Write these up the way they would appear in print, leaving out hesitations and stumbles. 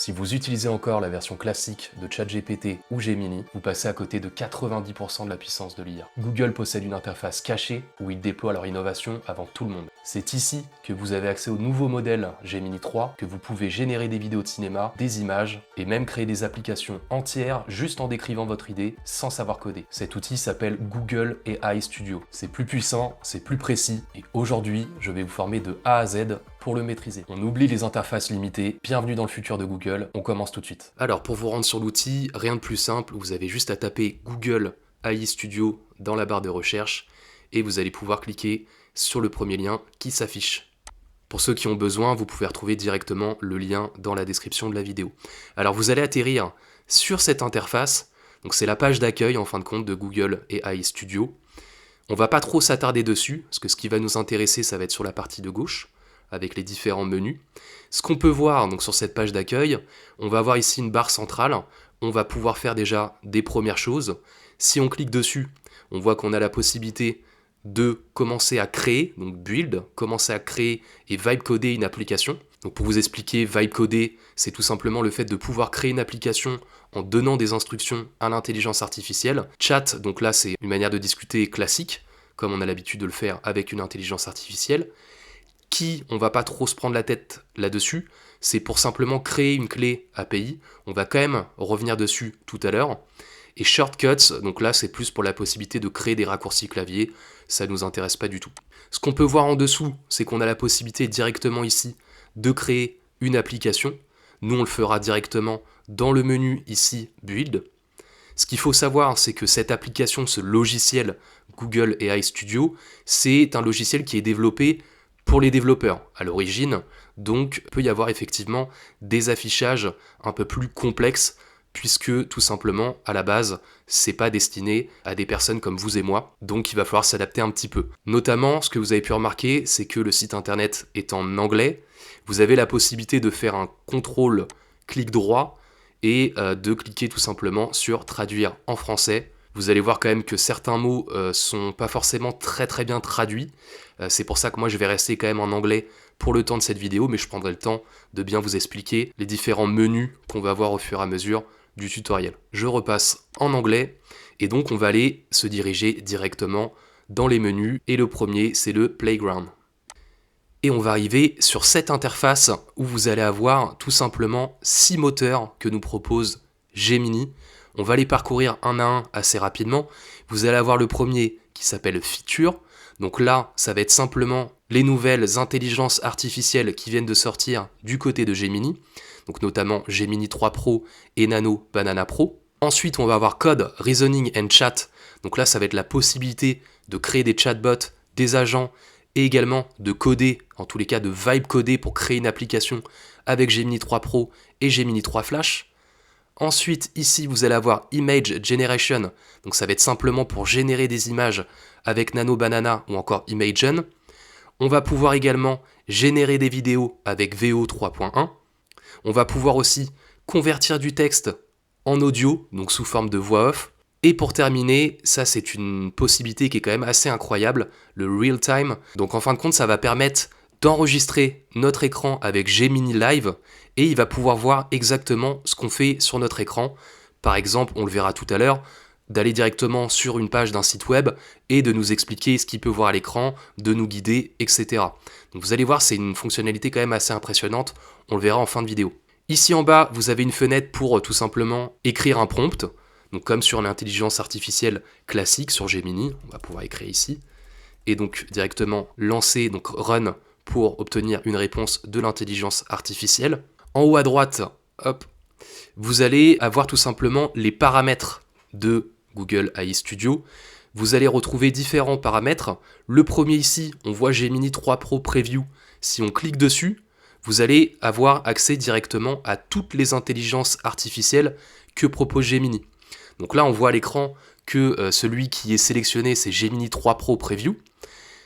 Si vous utilisez encore la version classique de ChatGPT ou Gemini, vous passez à côté de 90% de la puissance de l'IA. Google possède une interface cachée où ils déploient leur innovation avant tout le monde. C'est ici que vous avez accès au nouveau modèle Gemini 3, que vous pouvez générer des vidéos de cinéma, des images et même créer des applications entières juste en décrivant votre idée sans savoir coder. Cet outil s'appelle Google AI Studio. C'est plus puissant, c'est plus précis et aujourd'hui, je vais vous former de A à Z pour le maîtriser. On oublie les interfaces limitées, bienvenue dans le futur de Google, on commence tout de suite. Alors pour vous rendre sur l'outil, rien de plus simple, vous avez juste à taper Google AI Studio dans la barre de recherche et vous allez pouvoir cliquer sur le premier lien qui s'affiche. Pour ceux qui ont besoin, vous pouvez retrouver directement le lien dans la description de la vidéo. Alors vous allez atterrir sur cette interface, donc c'est la page d'accueil en fin de compte de Google AI Studio. On va pas trop s'attarder dessus, parce que ce qui va nous intéresser, ça va être sur la partie de gauche, avec les différents menus. Ce qu'on peut voir donc sur cette page d'accueil, on va avoir ici une barre centrale, on va pouvoir faire déjà des premières choses. Si on clique dessus, on voit qu'on a la possibilité de commencer à créer, donc build, commencer à créer et vibe coder une application. Donc pour vous expliquer, vibe coder, c'est tout simplement le fait de pouvoir créer une application en donnant des instructions à l'intelligence artificielle. Chat, donc là c'est une manière de discuter classique, comme on a l'habitude de le faire avec une intelligence artificielle. On va pas trop se prendre la tête là-dessus, c'est pour simplement créer une clé API, on va quand même revenir dessus tout à l'heure. Et shortcuts, donc là c'est plus pour la possibilité de créer des raccourcis clavier, ça nous intéresse pas du tout. Ce qu'on peut voir en dessous, c'est qu'on a la possibilité directement ici de créer une application. Nous on le fera directement dans le menu ici Build. Ce qu'il faut savoir, c'est que cette application, ce logiciel Google AI Studio, c'est un logiciel qui est développé pour les développeurs à l'origine, donc il peut y avoir effectivement des affichages un peu plus complexes puisque tout simplement à la base c'est pas destiné à des personnes comme vous et moi, donc il va falloir s'adapter un petit peu. Notamment ce que vous avez pu remarquer, c'est que le site internet est en anglais, vous avez la possibilité de faire un contrôle clic droit et de cliquer tout simplement sur traduire en français. Vous allez voir quand même que certains mots sont pas forcément très bien traduits. C'est pour ça que moi je vais rester quand même en anglais pour le temps de cette vidéo, mais je prendrai le temps de bien vous expliquer les différents menus qu'on va voir au fur et à mesure du tutoriel. Je repasse en anglais et donc on va aller se diriger directement dans les menus et le premier c'est le Playground. Et on va arriver sur cette interface où vous allez avoir tout simplement 6 moteurs que nous propose Gemini. On va les parcourir un à un assez rapidement. Vous allez avoir le premier qui s'appelle Feature. Donc là, ça va être simplement les nouvelles intelligences artificielles qui viennent de sortir du côté de Gemini. Donc notamment Gemini 3 Pro et Nano Banana Pro. Ensuite, on va avoir Code, Reasoning and Chat. Donc là, ça va être la possibilité de créer des chatbots, des agents et également de coder, en tous les cas de vibe coder pour créer une application avec Gemini 3 Pro et Gemini 3 Flash. Ensuite, ici, vous allez avoir Image Generation, donc ça va être simplement pour générer des images avec Nano Banana ou encore Imagen. On va pouvoir également générer des vidéos avec VO 3.1. On va pouvoir aussi convertir du texte en audio, donc sous forme de voix off. Et pour terminer, ça c'est une possibilité qui est quand même assez incroyable, le real time. Donc en fin de compte, ça va permettre d'enregistrer notre écran avec Gemini Live et il va pouvoir voir exactement ce qu'on fait sur notre écran. Par exemple, on le verra tout à l'heure, d'aller directement sur une page d'un site web et de nous expliquer ce qu'il peut voir à l'écran, de nous guider, etc. Donc vous allez voir, c'est une fonctionnalité quand même assez impressionnante, on le verra en fin de vidéo. Ici en bas, vous avez une fenêtre pour tout simplement écrire un prompt. Donc comme sur l'intelligence artificielle classique sur Gemini, on va pouvoir écrire ici. Et donc directement lancer, donc run, pour obtenir une réponse de l'intelligence artificielle. En haut à droite, hop, vous allez avoir tout simplement les paramètres de Google AI Studio. Vous allez retrouver différents paramètres. Le premier ici, on voit Gemini 3 Pro Preview. Si on clique dessus, vous allez avoir accès directement à toutes les intelligences artificielles que propose Gemini. Donc là, on voit à l'écran que celui qui est sélectionné, c'est Gemini 3 Pro Preview.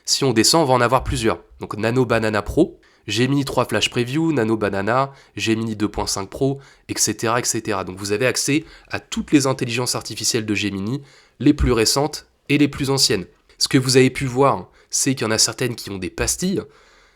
Si on descend, on va en avoir plusieurs. Donc Nano Banana Pro, Gemini 3 Flash Preview, Nano Banana, Gemini 2.5 Pro, etc., etc. Donc vous avez accès à toutes les intelligences artificielles de Gemini, les plus récentes et les plus anciennes. Ce que vous avez pu voir, c'est qu'il y en a certaines qui ont des pastilles.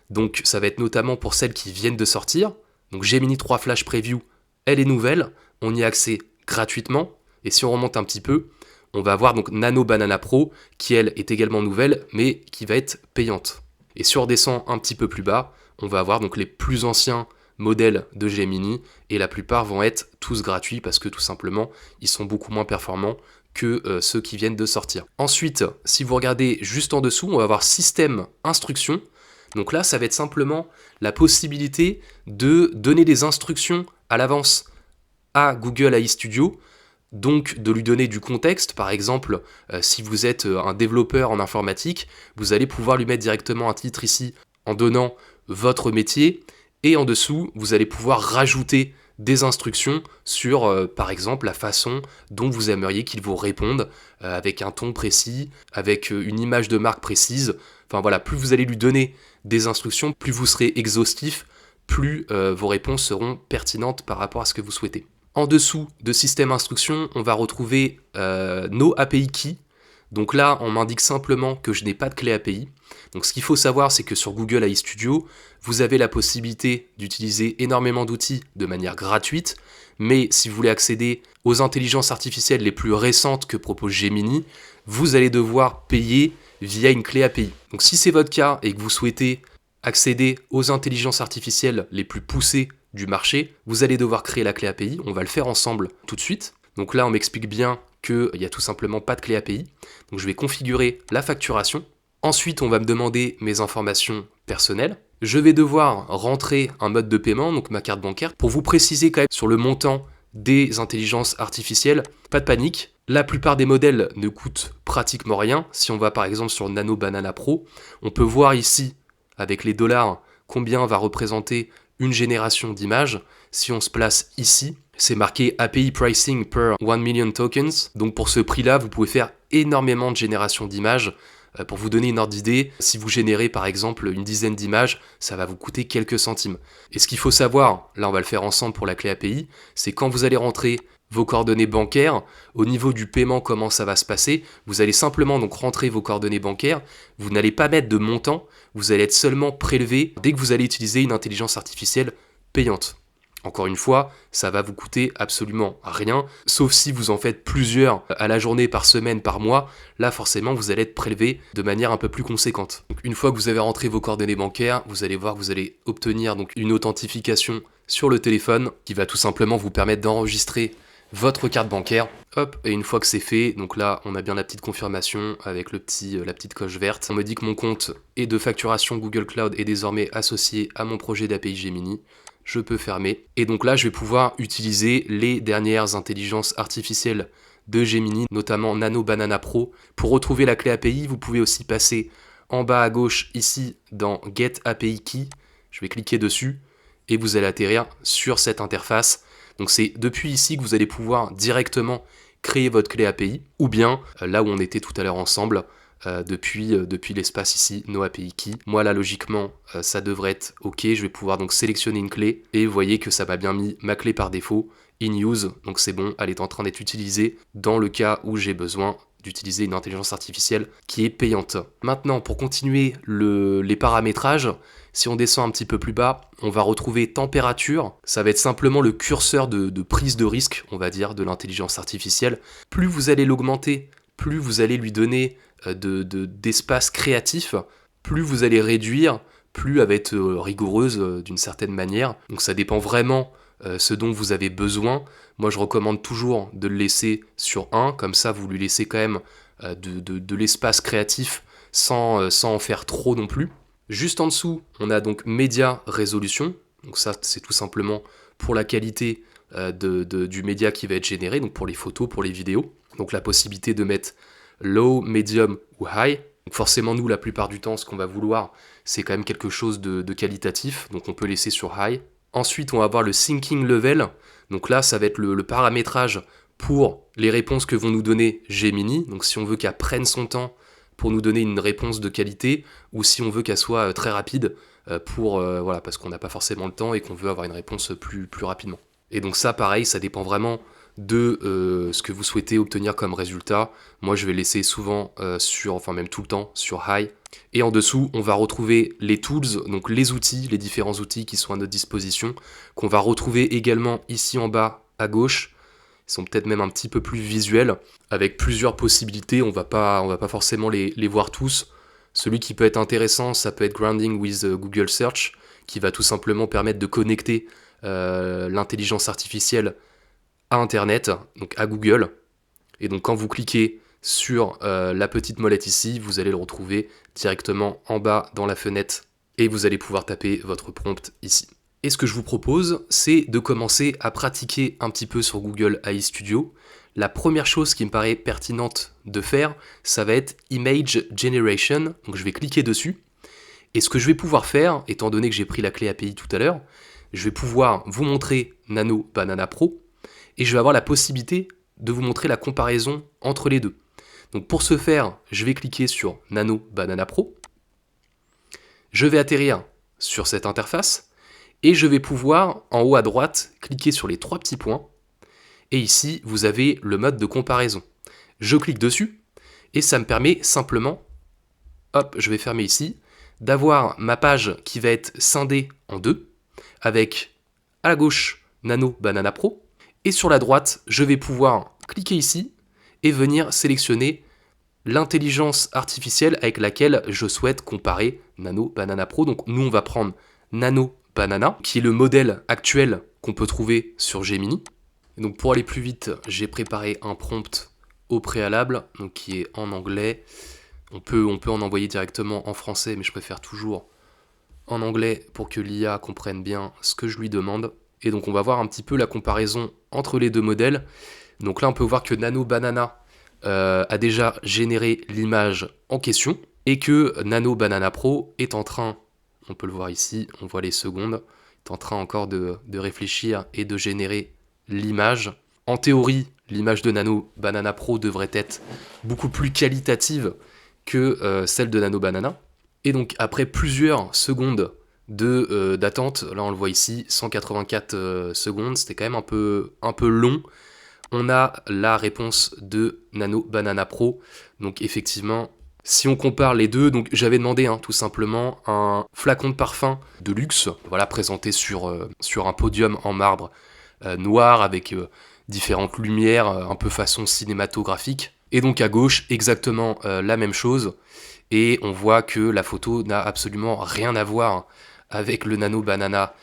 Donc ça va être notamment pour celles qui viennent de sortir. Donc Gemini 3 Flash Preview elle est nouvelle, on y a accès gratuitement, et si on remonte un petit peu, on va avoir donc Nano Banana Pro, qui elle est également nouvelle, mais qui va être payante. Et si on redescend un petit peu plus bas, on va avoir donc les plus anciens modèles de Gemini, et la plupart vont être tous gratuits, parce que tout simplement, ils sont beaucoup moins performants que ceux qui viennent de sortir. Ensuite, si vous regardez juste en dessous, on va avoir système instruction. Donc là, ça va être simplement la possibilité de donner des instructions à l'avance à Google AI Studio, donc de lui donner du contexte. Par exemple, si vous êtes un développeur en informatique, vous allez pouvoir lui mettre directement un titre ici en donnant votre métier, et en dessous, vous allez pouvoir rajouter des instructions sur, par exemple, la façon dont vous aimeriez qu'il vous réponde, avec un ton précis, avec une image de marque précise. Enfin voilà, plus vous allez lui donner des instructions, plus vous serez exhaustif, plus vos réponses seront pertinentes par rapport à ce que vous souhaitez. En dessous de système instruction, on va retrouver nos API Keys. Donc là, on m'indique simplement que je n'ai pas de clé API. Donc ce qu'il faut savoir, c'est que sur Google AI Studio, vous avez la possibilité d'utiliser énormément d'outils de manière gratuite, mais si vous voulez accéder aux intelligences artificielles les plus récentes que propose Gemini, vous allez devoir payer via une clé API. Donc si c'est votre cas et que vous souhaitez accéder aux intelligences artificielles les plus poussées du marché, vous allez devoir créer la clé API. On va le faire ensemble tout de suite. Donc là, on m'explique bien qu'il n'y a tout simplement pas de clé API. Donc je vais configurer la facturation. Ensuite, on va me demander mes informations personnelles. Je vais devoir rentrer un mode de paiement, donc ma carte bancaire. Pour vous préciser quand même sur le montant des intelligences artificielles, pas de panique. La plupart des modèles ne coûtent pratiquement rien. Si on va par exemple sur Nano Banana Pro, on peut voir ici, avec les dollars, combien va représenter une génération d'images. Si on se place ici, c'est marqué API Pricing per 1 million tokens. Donc pour ce prix-là, vous pouvez faire énormément de générations d'images. Pour vous donner une ordre d'idée, si vous générez par exemple une dizaine d'images, ça va vous coûter quelques centimes. Et ce qu'il faut savoir, là on va le faire ensemble pour la clé API, c'est quand vous allez rentrer vos coordonnées bancaires, au niveau du paiement, comment ça va se passer, vous allez simplement donc rentrer vos coordonnées bancaires, vous n'allez pas mettre de montant, vous allez être seulement prélevé dès que vous allez utiliser une intelligence artificielle payante. Encore une fois, ça va vous coûter absolument rien, sauf si vous en faites plusieurs à la journée, par semaine, par mois. Là, forcément, vous allez être prélevé de manière un peu plus conséquente. Donc, une fois que vous avez rentré vos coordonnées bancaires, vous allez voir que vous allez obtenir donc une authentification sur le téléphone qui va tout simplement vous permettre d'enregistrer votre carte bancaire. Hop, et une fois que c'est fait, donc là, on a bien la petite confirmation avec la petite coche verte. On me dit que mon compte et de facturation Google Cloud est désormais associé à mon projet d'API Gemini. Je peux fermer. Et donc là, je vais pouvoir utiliser les dernières intelligences artificielles de Gemini, notamment Nano Banana Pro. Pour retrouver la clé API, vous pouvez aussi passer en bas à gauche, ici, dans Get API Key. Je vais cliquer dessus et vous allez atterrir sur cette interface. Donc c'est depuis ici que vous allez pouvoir directement créer votre clé API, ou bien là où on était tout à l'heure ensemble, depuis l'espace ici, No API Key. Moi là logiquement ça devrait être ok, je vais pouvoir donc sélectionner une clé, et vous voyez que ça m'a bien mis ma clé par défaut, in use, donc c'est bon, elle est en train d'être utilisée dans le cas où j'ai besoin d'utiliser une intelligence artificielle qui est payante. Maintenant, pour continuer les paramétrages, si on descend un petit peu plus bas, on va retrouver température. Ça va être simplement le curseur de prise de risque, on va dire, de l'intelligence artificielle. Plus vous allez l'augmenter, plus vous allez lui donner d'espace créatif, plus vous allez réduire, plus elle va être rigoureuse d'une certaine manière. Donc ça dépend vraiment ce dont vous avez besoin. Moi je recommande toujours de le laisser sur 1, comme ça vous lui laissez quand même de l'espace créatif sans en faire trop non plus. Juste en dessous, on a donc média résolution. Donc ça c'est tout simplement pour la qualité du média qui va être généré, donc pour les photos, pour les vidéos. Donc la possibilité de mettre low, medium ou high. Donc forcément nous la plupart du temps ce qu'on va vouloir c'est quand même quelque chose de qualitatif, donc on peut laisser sur high. Ensuite on va avoir le syncing level, donc là ça va être le paramétrage pour les réponses que vont nous donner Gemini, donc si on veut qu'elle prenne son temps pour nous donner une réponse de qualité, ou si on veut qu'elle soit très rapide, voilà, parce qu'on n'a pas forcément le temps et qu'on veut avoir une réponse plus rapidement. Et donc ça pareil, ça dépend vraiment de ce que vous souhaitez obtenir comme résultat. Moi je vais laisser souvent enfin même tout le temps sur high, Et en dessous, on va retrouver les tools, donc les outils, les différents outils qui sont à notre disposition, qu'on va retrouver également ici en bas à gauche. Ils sont peut-être même un petit peu plus visuels, avec plusieurs possibilités. On va pas forcément les voir tous. Celui qui peut être intéressant, ça peut être Grounding with Google Search, qui va tout simplement permettre de connecter l'intelligence artificielle à Internet, donc à Google. Et donc quand vous cliquez sur la petite molette ici, vous allez le retrouver directement en bas dans la fenêtre et vous allez pouvoir taper votre prompt ici. Et ce que je vous propose, c'est de commencer à pratiquer un petit peu sur Google AI Studio. La première chose qui me paraît pertinente de faire, ça va être Image Generation. Donc je vais cliquer dessus. Et ce que je vais pouvoir faire, étant donné que j'ai pris la clé API tout à l'heure, je vais pouvoir vous montrer Nano Banana Pro et je vais avoir la possibilité de vous montrer la comparaison entre les deux. Donc pour ce faire, je vais cliquer sur Nano Banana Pro. Je vais atterrir sur cette interface et je vais pouvoir, en haut à droite, cliquer sur les 3 petits points. Et ici, vous avez le mode de comparaison. Je clique dessus et ça me permet simplement, hop, je vais fermer ici, d'avoir ma page qui va être scindée en deux, avec à la gauche Nano Banana Pro, et sur la droite, je vais pouvoir cliquer ici et venir sélectionner l'intelligence artificielle avec laquelle je souhaite comparer Nano Banana Pro. Donc nous, on va prendre Nano Banana, qui est le modèle actuel qu'on peut trouver sur Gemini. Et donc pour aller plus vite, j'ai préparé un prompt au préalable, donc qui est en anglais. On peut en envoyer directement en français, mais je préfère toujours en anglais pour que l'IA comprenne bien ce que je lui demande. Et donc on va voir un petit peu la comparaison entre les deux modèles. Donc là on peut voir que Nano Banana a déjà généré l'image en question et que Nano Banana Pro est en train, on peut le voir ici, on voit les secondes, est en train encore de réfléchir et de générer l'image. En théorie, l'image de Nano Banana Pro devrait être beaucoup plus qualitative que celle de Nano Banana. Et donc après plusieurs secondes d'attente, là on le voit ici, 184 secondes, c'était quand même un peu long. On a la réponse de Nano Banana Pro. Donc effectivement, si on compare les deux, donc j'avais demandé tout simplement un flacon de parfum de luxe, voilà, présenté sur un podium en marbre noir avec différentes lumières, un peu façon cinématographique. Et donc à gauche, exactement la même chose. Et on voit que la photo n'a absolument rien à voir avec le Nano Banana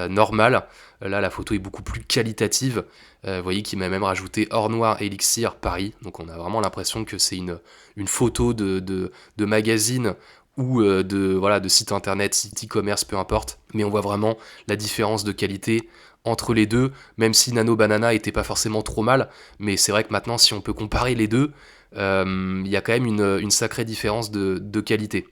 normal. Là, la photo est beaucoup plus qualitative. Vous voyez qu'il m'a même rajouté Or Noir Elixir Paris. Donc on a vraiment l'impression que c'est une photo de magazine ou de site internet, site e-commerce, peu importe. Mais on voit vraiment la différence de qualité entre les deux, même si Nano Banana était pas forcément trop mal. Mais c'est vrai que maintenant, si on peut comparer les deux, il y a quand même une sacrée différence de qualité.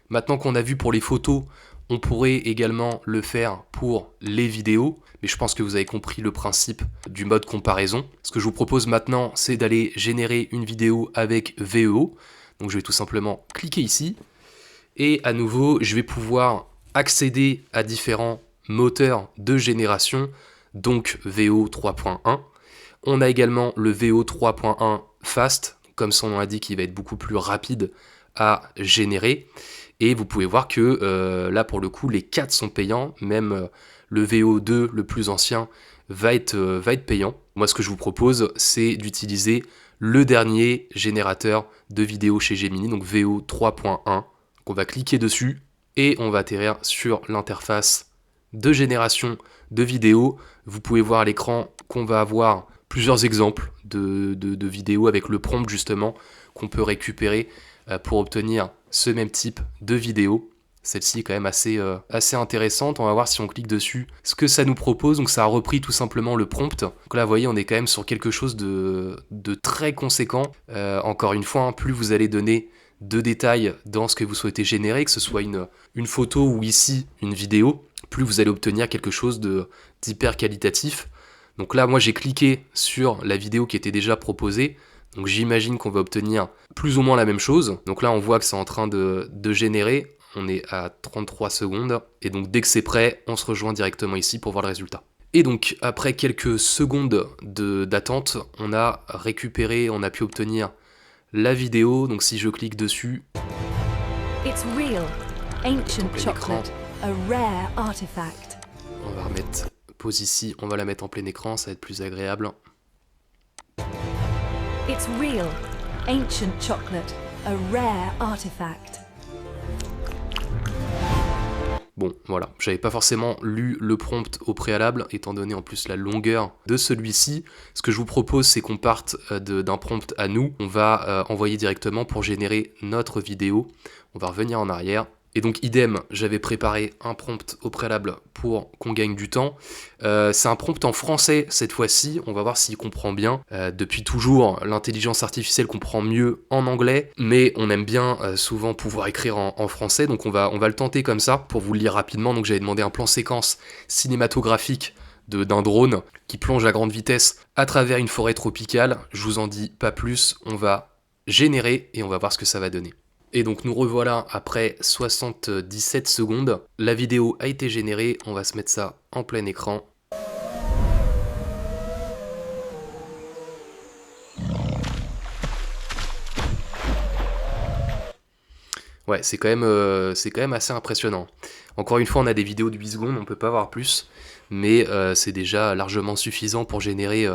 Maintenant qu'on a vu pour les photos, on pourrait également le faire pour les vidéos, mais je pense que vous avez compris le principe du mode comparaison. Ce que je vous propose maintenant, c'est d'aller générer une vidéo avec VEO. Donc je vais tout simplement cliquer ici, et à nouveau, je vais pouvoir accéder à différents moteurs de génération, donc VEO 3.1. On a également le VEO 3.1 Fast, comme son nom l'indique, il va être beaucoup plus rapide à générer. Et vous pouvez voir que là, pour le coup, les 4 sont payants. Même le VO2, le plus ancien, va être payant. Moi, ce que je vous propose, c'est d'utiliser le dernier générateur de vidéos chez Gemini, donc VO 3.1. On va cliquer dessus et on va atterrir sur l'interface de génération de vidéos. Vous pouvez voir à l'écran qu'on va avoir plusieurs exemples de vidéos avec le prompt justement qu'on peut récupérer pour obtenir ce même type de vidéo. Celle-ci est quand même assez intéressante. On va voir si on clique dessus ce que ça nous propose. Donc ça a repris tout simplement le prompt. Donc là, vous voyez, on est quand même sur quelque chose de très conséquent. Encore une fois, plus vous allez donner de détails dans ce que vous souhaitez générer, que ce soit une photo ou ici une vidéo, plus vous allez obtenir quelque chose d'hyper qualitatif. Donc là, moi, j'ai cliqué sur la vidéo qui était déjà proposée. Donc j'imagine qu'on va obtenir plus ou moins la même chose. Donc là, on voit que c'est en train de générer. On est à 33 secondes. Et donc dès que c'est prêt, on se rejoint directement ici pour voir le résultat. Et donc après quelques secondes d'attente, on a récupéré, on a pu obtenir la vidéo. Donc si je clique dessus, It's real, ancient plein écran. chocolate, a rare artifact. On va remettre pause ici, on va la mettre en plein écran, ça va être plus agréable. It's real, ancient chocolate, a rare artifact. Bon, voilà, j'avais pas forcément lu le prompt au préalable, étant donné en plus la longueur de celui-ci. Ce que je vous propose, c'est qu'on parte d'un prompt à nous. On va envoyer directement pour générer notre vidéo. On va revenir en arrière. Et donc idem, j'avais préparé un prompt au préalable pour qu'on gagne du temps. C'est un prompt en français cette fois-ci, on va voir s'il comprend bien. Depuis toujours, l'intelligence artificielle comprend mieux en anglais, mais on aime bien souvent pouvoir écrire en français, donc on va le tenter comme ça pour vous le lire rapidement. Donc j'avais demandé un plan séquence cinématographique d'un drone qui plonge à grande vitesse à travers une forêt tropicale. Je vous en dis pas plus, on va générer et on va voir ce que ça va donner. Et donc nous revoilà après 77 secondes. La vidéo a été générée, on va se mettre ça en plein écran. Ouais, c'est quand même assez impressionnant. Encore une fois, on a des vidéos de 8 secondes, on peut pas voir plus, mais c'est déjà largement suffisant pour générer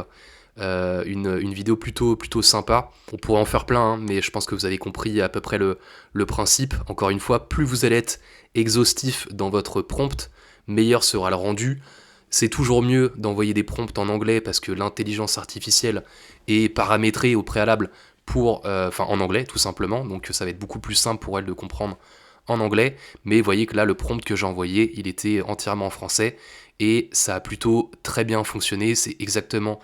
une vidéo plutôt sympa. On pourrait en faire plein, hein, mais je pense que vous avez compris à peu près le principe. Encore une fois, plus vous allez être exhaustif dans votre prompt, meilleur sera le rendu. C'est toujours mieux d'envoyer des prompts en anglais parce que l'intelligence artificielle est paramétrée au préalable en anglais tout simplement, donc ça va être beaucoup plus simple pour elle de comprendre en anglais. Mais vous voyez que là, le prompt que j'ai envoyé, il était entièrement en français et ça a plutôt très bien fonctionné. C'est exactement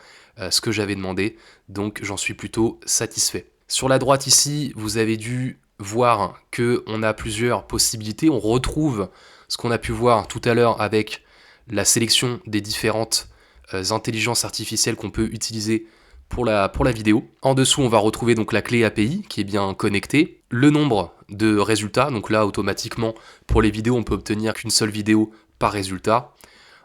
ce que j'avais demandé, donc j'en suis plutôt satisfait. Sur la droite ici, vous avez dû voir qu'on a plusieurs possibilités. On retrouve ce qu'on a pu voir tout à l'heure avec la sélection des différentes intelligences artificielles qu'on peut utiliser pour la vidéo. En dessous, on va retrouver donc la clé API qui est bien connectée, le nombre de résultats, donc là automatiquement pour les vidéos on peut obtenir qu'une seule vidéo par résultat.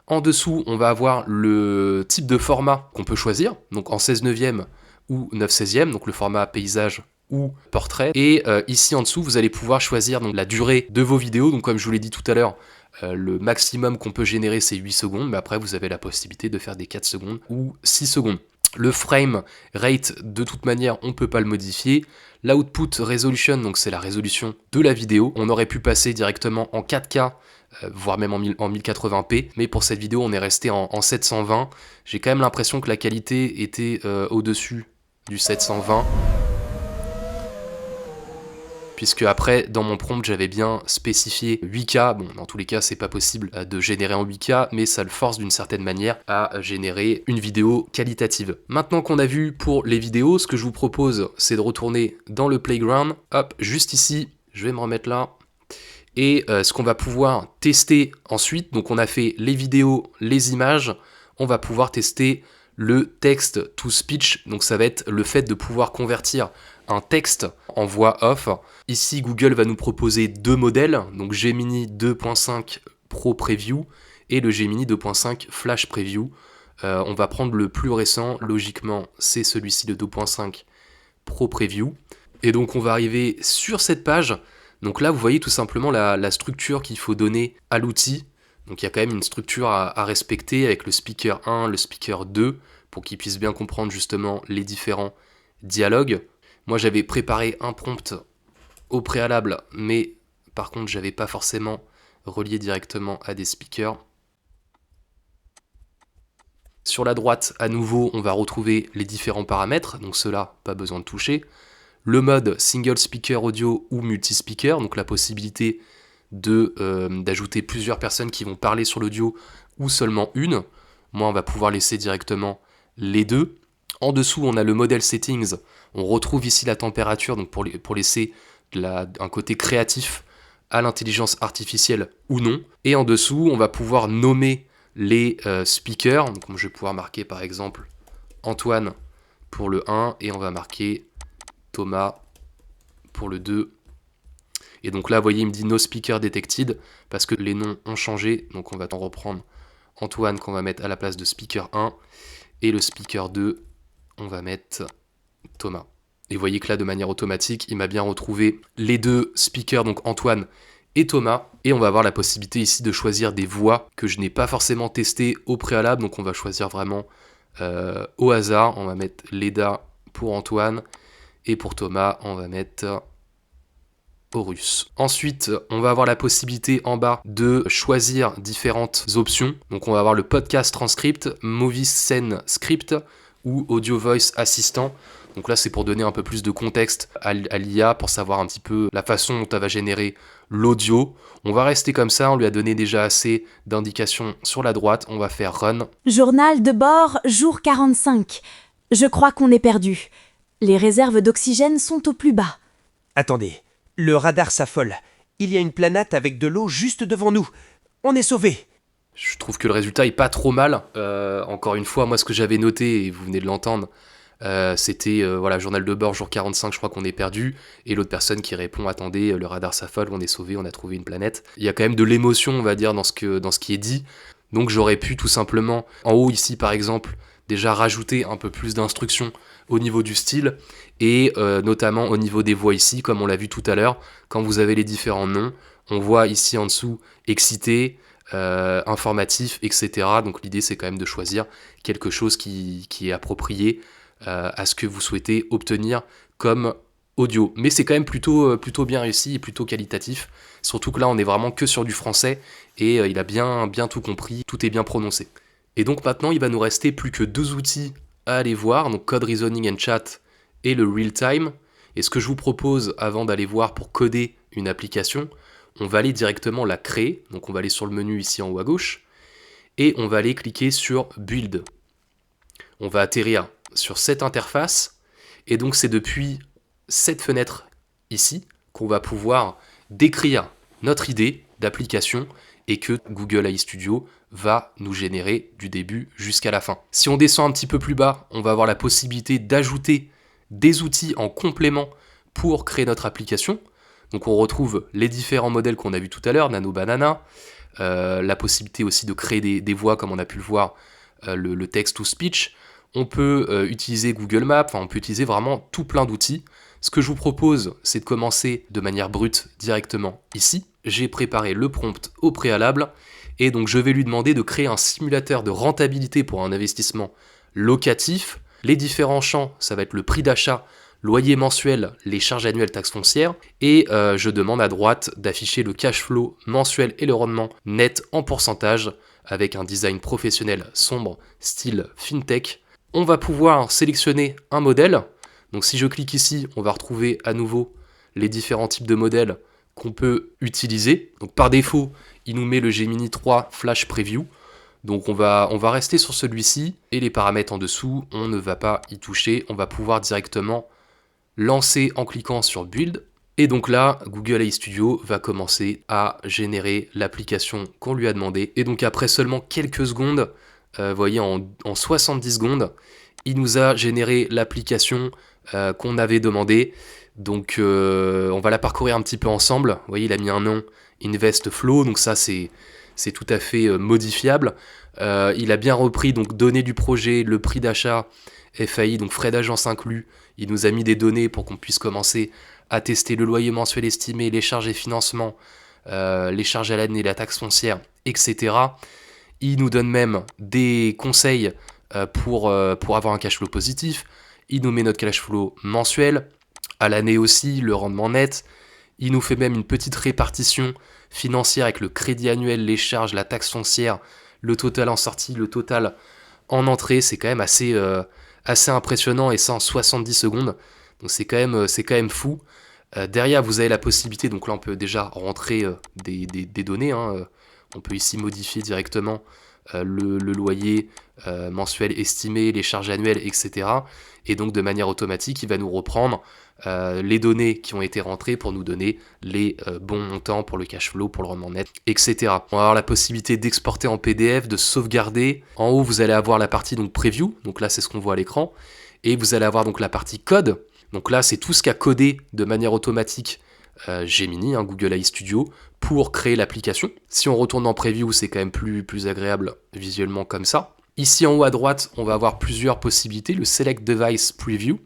En dessous, on va avoir le type de format qu'on peut choisir, donc en 16/9 ou 9/16, donc le format paysage ou portrait. Et ici en dessous, vous allez pouvoir choisir donc la durée de vos vidéos. Donc comme je vous l'ai dit tout à l'heure, le maximum qu'on peut générer c'est 8 secondes, mais après vous avez la possibilité de faire des 4 secondes ou 6 secondes. Le frame rate, de toute manière, on ne peut pas le modifier. L'output resolution, donc c'est la résolution de la vidéo. On aurait pu passer directement en 4K, voire même en 1080p, mais pour cette vidéo, on est resté en 720. J'ai quand même l'impression que la qualité était au-dessus du 720. Puisque après, dans mon prompt, j'avais bien spécifié 8K. Bon, dans tous les cas, c'est pas possible de générer en 8K, mais ça le force d'une certaine manière à générer une vidéo qualitative. Maintenant qu'on a vu pour les vidéos, ce que je vous propose, c'est de retourner dans le playground. Hop, juste ici, je vais me remettre là. Et ce qu'on va pouvoir tester ensuite, donc on a fait les vidéos, les images, on va pouvoir tester le text to speech, donc ça va être le fait de pouvoir convertir un texte en voix off. Ici, Google va nous proposer deux modèles, donc Gemini 2.5 Pro Preview et le Gemini 2.5 Flash Preview. On va prendre le plus récent, logiquement, c'est celui-ci, le 2.5 Pro Preview. Et donc, on va arriver sur cette page. Donc là, vous voyez tout simplement la structure qu'il faut donner à l'outil. Donc il y a quand même une structure à respecter avec le speaker 1, le speaker 2, pour qu'il puisse bien comprendre justement les différents dialogues. Moi, j'avais préparé un prompt au préalable, mais par contre, j'avais pas forcément relié directement à des speakers. Sur la droite, à nouveau, on va retrouver les différents paramètres, donc ceux-là, pas besoin de toucher. Le mode single speaker audio ou multi-speaker, donc la possibilité d'ajouter plusieurs personnes qui vont parler sur l'audio ou seulement une. Moi, on va pouvoir laisser directement les deux. En dessous, on a le model settings. On retrouve ici la température, donc pour laisser un côté créatif à l'intelligence artificielle ou non. Et en dessous, on va pouvoir nommer les speakers. Donc, je vais pouvoir marquer par exemple Antoine pour le 1 et on va marquer Thomas pour le 2. Et donc là, vous voyez, il me dit no speaker detected parce que les noms ont changé. Donc on va en reprendre Antoine qu'on va mettre à la place de speaker 1 et le speaker 2, on va mettre Thomas. Et vous voyez que là, de manière automatique, il m'a bien retrouvé les deux speakers, donc Antoine et Thomas. Et on va avoir la possibilité ici de choisir des voix que je n'ai pas forcément testées au préalable. Donc on va choisir vraiment au hasard. On va mettre Leda pour Antoine. Et pour Thomas, on va mettre Horus. Ensuite, on va avoir la possibilité en bas de choisir différentes options. Donc on va avoir le podcast transcript, movie scene script ou audio voice assistant. Donc là, c'est pour donner un peu plus de contexte à l'IA, pour savoir un petit peu la façon dont elle va générer l'audio. On va rester comme ça, on lui a donné déjà assez d'indications sur la droite. On va faire Run. Journal de bord, jour 45. Je crois qu'on est perdu. Les réserves d'oxygène sont au plus bas. Attendez, le radar s'affole. Il y a une planète avec de l'eau juste devant nous. On est sauvés. Je trouve que le résultat est pas trop mal. Encore une fois, moi, ce que j'avais noté, et vous venez de l'entendre, c'était journal de bord, jour 45, je crois qu'on est perdu. Et l'autre personne qui répond, attendez, le radar s'affole, on est sauvé, on a trouvé une planète. Il y a quand même de l'émotion, on va dire, dans ce qui est dit. Donc j'aurais pu tout simplement, en haut ici par exemple, déjà rajouter un peu plus d'instructions au niveau du style, et notamment au niveau des voix ici, comme on l'a vu tout à l'heure, quand vous avez les différents noms, on voit ici en dessous excité, informatif, etc. Donc l'idée c'est quand même de choisir quelque chose qui est approprié à ce que vous souhaitez obtenir comme audio. Mais c'est quand même plutôt bien réussi et plutôt qualitatif, surtout que là on est vraiment que sur du français, et il a bien tout compris, tout est bien prononcé. Et donc maintenant il va nous rester plus que 2 outils à aller voir, donc Code Reasoning and Chat et le Real Time. Et ce que je vous propose avant d'aller voir pour coder une application, on va aller directement la créer. Donc on va aller sur le menu ici en haut à gauche et on va aller cliquer sur Build. On va atterrir sur cette interface, et donc c'est depuis cette fenêtre ici qu'on va pouvoir décrire notre idée d'application et que Google AI Studio va nous générer du début jusqu'à la fin. Si on descend un petit peu plus bas, on va avoir la possibilité d'ajouter des outils en complément pour créer notre application. Donc on retrouve les différents modèles qu'on a vus tout à l'heure, Nano Banana, la possibilité aussi de créer des voix comme on a pu le voir, le text-to-speech. On peut utiliser Google Maps, on peut utiliser vraiment tout plein d'outils. Ce que je vous propose, c'est de commencer de manière brute directement ici. J'ai préparé le prompt au préalable, et donc je vais lui demander de créer un simulateur de rentabilité pour un investissement locatif. Les différents champs, ça va être le prix d'achat, loyer mensuel, les charges annuelles, taxes foncières, et je demande à droite d'afficher le cash flow mensuel et le rendement net en pourcentage avec un design professionnel sombre, style fintech. On va pouvoir sélectionner un modèle. Donc si je clique ici, on va retrouver à nouveau les différents types de modèles qu'on peut utiliser. Donc par défaut, il nous met le Gemini 3 Flash Preview. Donc on va rester sur celui-ci, et les paramètres en dessous, on ne va pas y toucher. On va pouvoir directement lancer en cliquant sur Build. Et donc là, Google AI Studio va commencer à générer l'application qu'on lui a demandé. Et donc après seulement quelques secondes, vous voyez, en 70 secondes, il nous a généré l'application qu'on avait demandé. Donc on va la parcourir un petit peu ensemble. Vous voyez, il a mis un nom, Invest Flow, donc ça c'est tout à fait modifiable. Il a bien repris donc données du projet, le prix d'achat, FAI, donc frais d'agence inclus. Il nous a mis des données pour qu'on puisse commencer à tester le loyer mensuel estimé, les charges et financements, les charges à l'année, la taxe foncière, etc. Il nous donne même des conseils pour avoir un cash flow positif. Il nous met notre cash flow mensuel, à l'année aussi, le rendement net. Il nous fait même une petite répartition financière avec le crédit annuel, les charges, la taxe foncière, le total en sortie, le total en entrée. C'est quand même assez impressionnant, et ça en 70 secondes. Donc c'est quand même fou. Derrière, vous avez la possibilité, donc là on peut déjà rentrer des données. On peut ici modifier directement le loyer mensuel estimé, les charges annuelles, etc. Et donc de manière automatique, il va nous reprendre les données qui ont été rentrées pour nous donner les bons montants pour le cash flow, pour le rendement net, etc. On va avoir la possibilité d'exporter en PDF, de sauvegarder. En haut, vous allez avoir la partie donc preview, donc là c'est ce qu'on voit à l'écran, et vous allez avoir donc la partie code. Donc là, c'est tout ce qu'a codé de manière automatique Gemini, Google AI Studio, pour créer l'application. Si on retourne en preview, c'est quand même plus agréable visuellement comme ça. Ici en haut à droite, on va avoir plusieurs possibilités. Le Select Device Preview.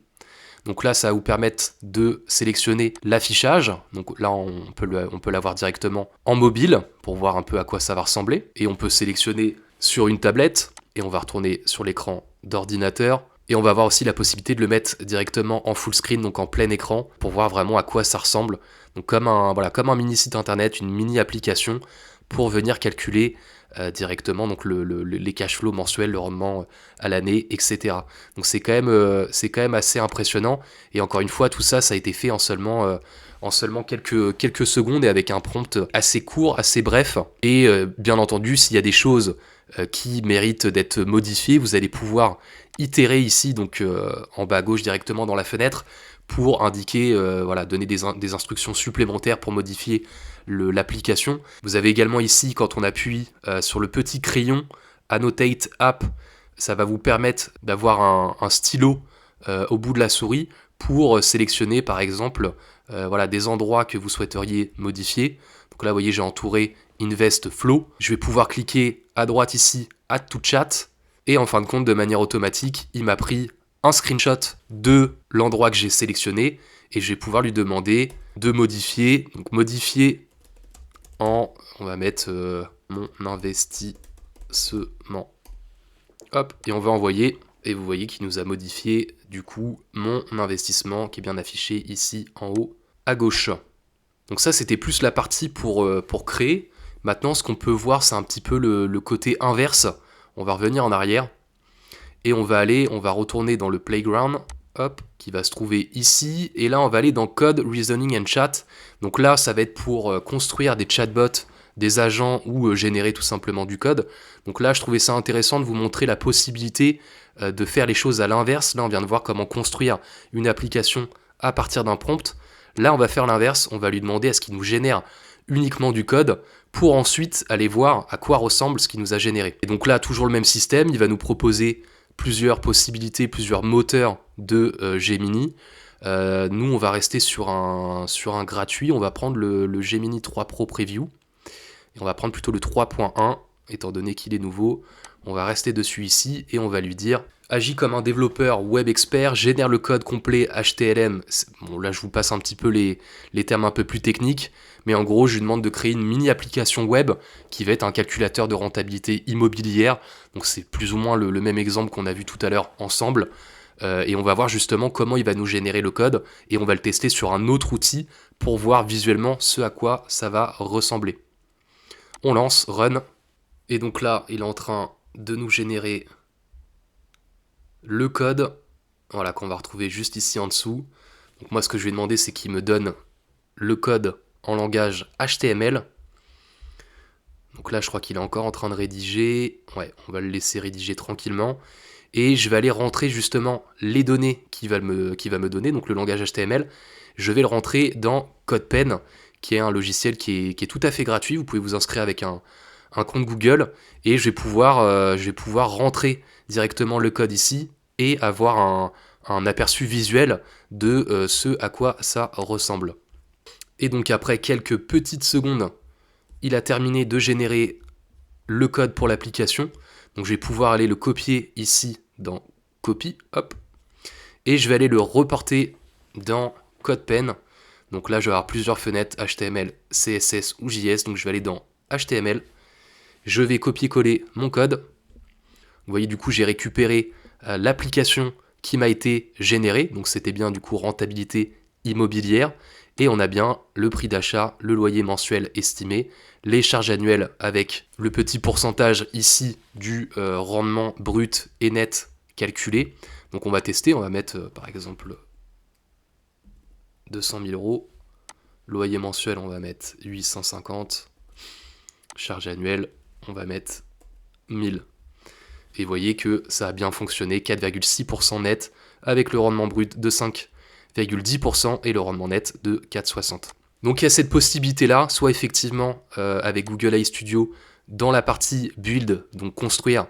Donc là, ça va vous permettre de sélectionner l'affichage. Donc là, on peut l'avoir directement en mobile pour voir un peu à quoi ça va ressembler. Et on peut sélectionner sur une tablette et on va retourner sur l'écran d'ordinateur. Et on va avoir aussi la possibilité de le mettre directement en full screen, donc en plein écran, pour voir vraiment à quoi ça ressemble. Donc comme un mini site internet, une mini application pour venir calculer directement donc les cash flows mensuels, le rendement à l'année, etc. Donc c'est quand même assez impressionnant. Et encore une fois, tout ça, ça a été fait en seulement quelques secondes et avec un prompt assez court, assez bref. Et bien entendu, s'il y a des choses qui méritent d'être modifiées, vous allez pouvoir itérer ici, donc en bas à gauche directement dans la fenêtre, pour indiquer, donner des instructions supplémentaires pour modifier l'application. Vous avez également ici, quand on appuie sur le petit crayon Annotate App, ça va vous permettre d'avoir un stylo au bout de la souris pour sélectionner par exemple des endroits que vous souhaiteriez modifier. Donc là, vous voyez, j'ai entouré Invest Flow. Je vais pouvoir cliquer à droite ici, Add to Chat. Et en fin de compte, de manière automatique, il m'a pris un screenshot de l'endroit que j'ai sélectionné et je vais pouvoir lui demander de modifier. Donc modifier on va mettre mon investissement. Hop, et on va envoyer. Et vous voyez qu'il nous a modifié du coup mon investissement qui est bien affiché ici en haut à gauche. Donc ça, c'était plus la partie pour créer. Maintenant, ce qu'on peut voir, c'est un petit peu le côté inverse. On va revenir en arrière et on va retourner dans le playground, hop, qui va se trouver ici. Et là, on va aller dans Code, Reasoning and Chat. Donc là, ça va être pour construire des chatbots, des agents ou générer tout simplement du code. Donc là, je trouvais ça intéressant de vous montrer la possibilité de faire les choses à l'inverse. Là, on vient de voir comment construire une application à partir d'un prompt. Là, on va faire l'inverse. On va lui demander à ce qu'il nous génère uniquement du code pour ensuite aller voir à quoi ressemble ce qu'il nous a généré. Et donc là, toujours le même système, il va nous proposer plusieurs possibilités, plusieurs moteurs de Gemini. Nous, on va rester sur un gratuit, on va prendre le Gemini 3 Pro Preview, et on va prendre plutôt le 3.1, étant donné qu'il est nouveau. On va rester dessus ici, et on va lui dire « Agis comme un développeur web expert, génère le code complet HTML ». Bon, là, je vous passe un petit peu les termes un peu plus techniques, mais en gros, je lui demande de créer une mini-application web qui va être un calculateur de rentabilité immobilière. Donc c'est plus ou moins le même exemple qu'on a vu tout à l'heure ensemble. Et on va voir justement comment il va nous générer le code. Et on va le tester sur un autre outil pour voir visuellement ce à quoi ça va ressembler. On lance, run. Et donc là, il est en train de nous générer le code. Voilà, qu'on va retrouver juste ici en dessous. Donc moi, ce que je vais demander, c'est qu'il me donne le code en langage HTML. Donc là, je crois qu'il est encore en train de rédiger. Ouais, on va le laisser rédiger tranquillement. Et je vais aller rentrer justement les données qu'il va me donner, donc le langage HTML. Je vais le rentrer dans CodePen, qui est un logiciel qui est tout à fait gratuit. Vous pouvez vous inscrire avec un compte Google. Et je vais pouvoir rentrer directement le code ici et avoir un aperçu visuel de ce à quoi ça ressemble. Et donc après quelques petites secondes, il a terminé de générer le code pour l'application. Donc je vais pouvoir aller le copier ici dans Copy, hop. Et je vais aller le reporter dans CodePen. Donc là, je vais avoir plusieurs fenêtres HTML, CSS ou JS. Donc je vais aller dans HTML. Je vais copier-coller mon code. Vous voyez, du coup, j'ai récupéré l'application qui m'a été générée. Donc c'était bien du coup rentabilité immobilière. Et on a bien le prix d'achat, le loyer mensuel estimé, les charges annuelles avec le petit pourcentage ici du rendement brut et net calculé. Donc on va tester, on va mettre par exemple 200 000 euros. Loyer mensuel, on va mettre 850. Charge annuelle, on va mettre 1000. Et vous voyez que ça a bien fonctionné, 4,6% net avec le rendement brut de 5,10% et le rendement net de 4,60. Donc il y a cette possibilité-là, soit effectivement avec Google AI Studio dans la partie build, donc construire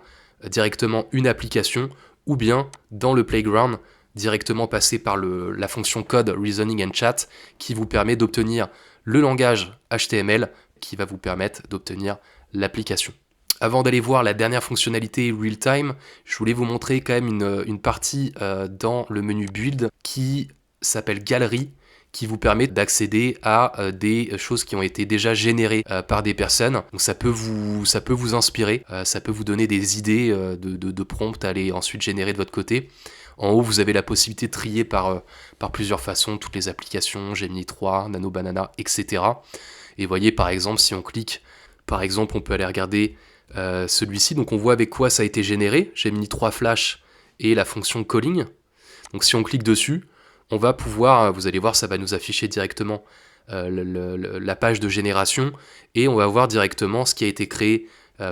directement une application, ou bien dans le playground, directement passer par la fonction code, reasoning and chat, qui vous permet d'obtenir le langage HTML, qui va vous permettre d'obtenir l'application. Avant d'aller voir la dernière fonctionnalité Real Time, je voulais vous montrer quand même une partie dans le menu Build qui s'appelle Galerie, qui vous permet d'accéder à des choses qui ont été déjà générées par des personnes. Donc ça peut vous inspirer, ça peut vous donner des idées de prompts à aller ensuite générer de votre côté. En haut, vous avez la possibilité de trier par plusieurs façons, toutes les applications, Gemini 3, Nano Banana, etc. Et voyez, par exemple, si on clique, par exemple, on peut aller regarder celui-ci. Donc on voit avec quoi ça a été généré, Gemini 3 Flash et la fonction Calling. Donc si on clique dessus, on va pouvoir, vous allez voir, ça va nous afficher directement la page de génération et on va voir directement ce qui a été créé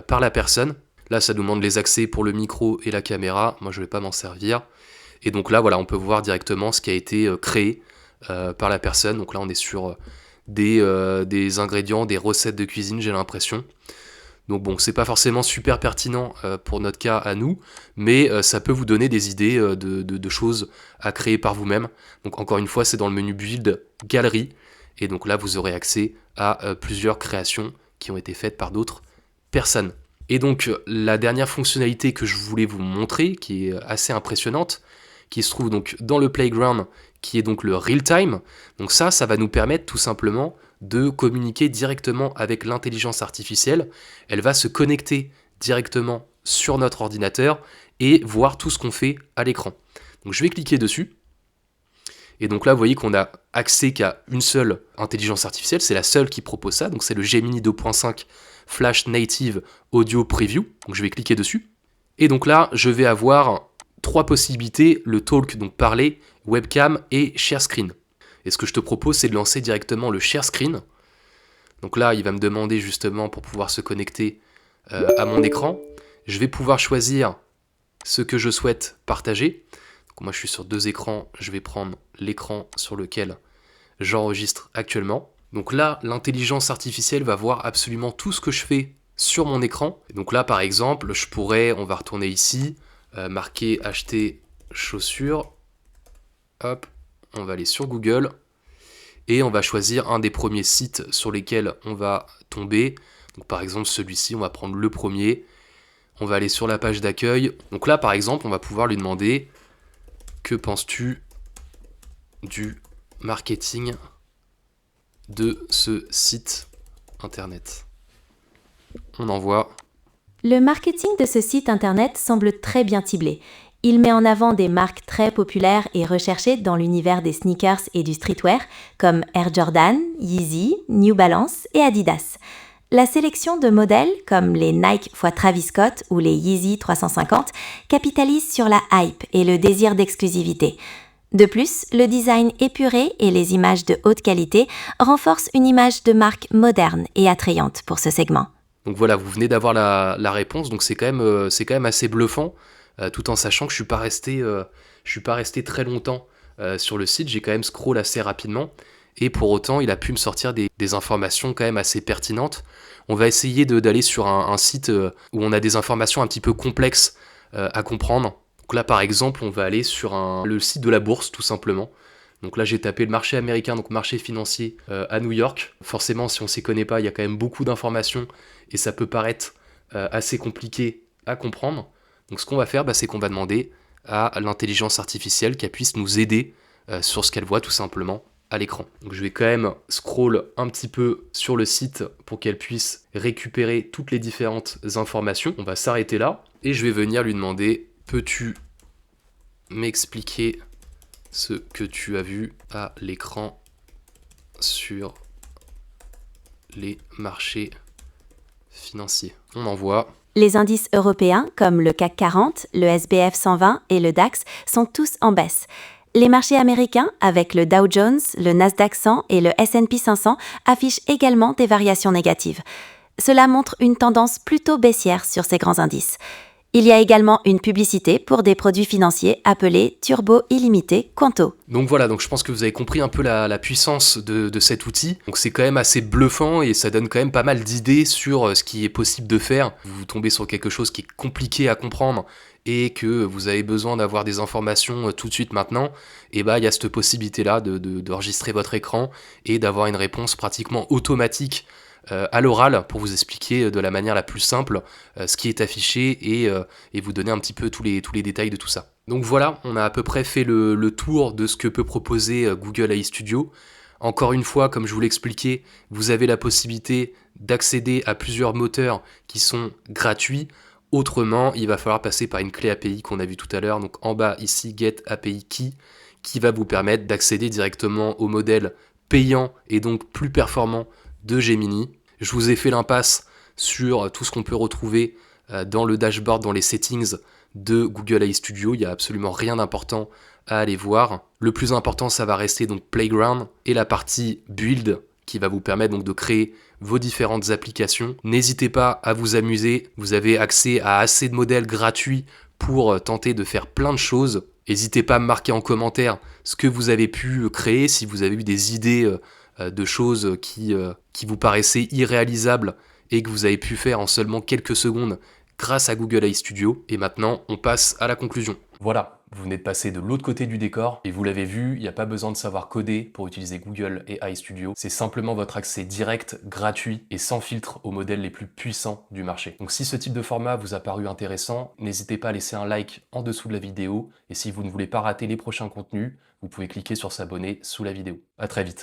par la personne. Là, ça nous demande les accès pour le micro et la caméra. Moi, je ne vais pas m'en servir. Et donc là, voilà, on peut voir directement ce qui a été créé par la personne. Donc là, on est sur des ingrédients, des recettes de cuisine, j'ai l'impression. Donc bon, c'est pas forcément super pertinent pour notre cas à nous, mais ça peut vous donner des idées de choses à créer par vous-même. Donc encore une fois, c'est dans le menu Build, Galerie, et donc là, vous aurez accès à plusieurs créations qui ont été faites par d'autres personnes. Et donc, la dernière fonctionnalité que je voulais vous montrer, qui est assez impressionnante, qui se trouve donc dans le Playground, qui est donc le Real Time. Donc ça va nous permettre tout simplement de communiquer directement avec l'intelligence artificielle. Elle va se connecter directement sur notre ordinateur et voir tout ce qu'on fait à l'écran. Donc je vais cliquer dessus. Et donc là, vous voyez qu'on a accès qu'à une seule intelligence artificielle. C'est la seule qui propose ça. Donc c'est le Gemini 2.5 Flash Native Audio Preview. Donc je vais cliquer dessus. Et donc là, je vais avoir 3 possibilités. Le talk, donc parler, webcam et share screen. Et ce que je te propose, c'est de lancer directement le share screen. Donc là, il va me demander justement pour pouvoir se connecter à mon écran. Je vais pouvoir choisir ce que je souhaite partager. Donc moi, je suis sur 2 écrans. Je vais prendre l'écran sur lequel j'enregistre actuellement. Donc là, l'intelligence artificielle va voir absolument tout ce que je fais sur mon écran. Et donc là, par exemple, je pourrais, on va retourner ici, marquer acheter chaussures. Hop. On va aller sur Google et on va choisir un des premiers sites sur lesquels on va tomber. Donc par exemple celui-ci, on va prendre le premier. On va aller sur la page d'accueil. Donc là par exemple, on va pouvoir lui demander « Que penses-tu du marketing de ce site internet ?» On envoie. Le marketing de ce site internet semble très bien ciblé. Il met en avant des marques très populaires et recherchées dans l'univers des sneakers et du streetwear, comme Air Jordan, Yeezy, New Balance et Adidas. La sélection de modèles, comme les Nike x Travis Scott ou les Yeezy 350, capitalise sur la hype et le désir d'exclusivité. De plus, le design épuré et les images de haute qualité renforcent une image de marque moderne et attrayante pour ce segment. Donc voilà, vous venez d'avoir la réponse, donc c'est quand même assez bluffant. Tout en sachant que je suis pas resté très longtemps sur le site, j'ai quand même scroll assez rapidement et pour autant il a pu me sortir des informations quand même assez pertinentes. On va essayer d'aller sur un site où on a des informations un petit peu complexes à comprendre. Donc là par exemple on va aller sur le site de la bourse tout simplement. Donc là j'ai tapé le marché américain, donc marché financier à New York. Forcément si on s'y connaît pas, il y a quand même beaucoup d'informations et ça peut paraître assez compliqué à comprendre. Donc ce qu'on va faire, c'est qu'on va demander à l'intelligence artificielle qu'elle puisse nous aider sur ce qu'elle voit tout simplement à l'écran. Donc je vais quand même scroll un petit peu sur le site pour qu'elle puisse récupérer toutes les différentes informations. On va s'arrêter là et je vais venir lui demander « Peux-tu m'expliquer ce que tu as vu à l'écran sur les marchés financiers ?» On envoie. Les indices européens, comme le CAC 40, le SBF 120 et le DAX, sont tous en baisse. Les marchés américains, avec le Dow Jones, le Nasdaq 100 et le S&P 500, affichent également des variations négatives. Cela montre une tendance plutôt baissière sur ces grands indices. Il y a également une publicité pour des produits financiers appelés Turbo Illimité Quanto. Donc voilà, donc je pense que vous avez compris un peu la puissance de cet outil. Donc c'est quand même assez bluffant et ça donne quand même pas mal d'idées sur ce qui est possible de faire. Vous tombez sur quelque chose qui est compliqué à comprendre et que vous avez besoin d'avoir des informations tout de suite maintenant, et il y a cette possibilité-là d'enregistrer votre écran et d'avoir une réponse pratiquement automatique à l'oral pour vous expliquer de la manière la plus simple ce qui est affiché et vous donner un petit peu tous les détails de tout ça. Donc voilà, on a à peu près fait le tour de ce que peut proposer Google AI Studio. Encore une fois, comme je vous l'ai expliqué, vous avez la possibilité d'accéder à plusieurs moteurs qui sont gratuits. Autrement, il va falloir passer par une clé API qu'on a vu tout à l'heure. Donc en bas ici, Get API Key, qui va vous permettre d'accéder directement au modèle payant et donc plus performant de Gemini. Je vous ai fait l'impasse sur tout ce qu'on peut retrouver dans le dashboard, dans les settings de Google AI Studio. Il n'y a absolument rien d'important à aller voir. Le plus important, ça va rester donc Playground et la partie Build qui va vous permettre donc de créer vos différentes applications. N'hésitez pas à vous amuser. Vous avez accès à assez de modèles gratuits pour tenter de faire plein de choses. N'hésitez pas à me marquer en commentaire ce que vous avez pu créer, si vous avez eu des idées de choses qui vous paraissaient irréalisables et que vous avez pu faire en seulement quelques secondes grâce à Google AI Studio. Et maintenant, on passe à la conclusion. Voilà, vous venez de passer de l'autre côté du décor et vous l'avez vu, il n'y a pas besoin de savoir coder pour utiliser Google AI Studio. C'est simplement votre accès direct, gratuit et sans filtre aux modèles les plus puissants du marché. Donc si ce type de format vous a paru intéressant, n'hésitez pas à laisser un like en dessous de la vidéo et si vous ne voulez pas rater les prochains contenus, vous pouvez cliquer sur s'abonner sous la vidéo. À très vite.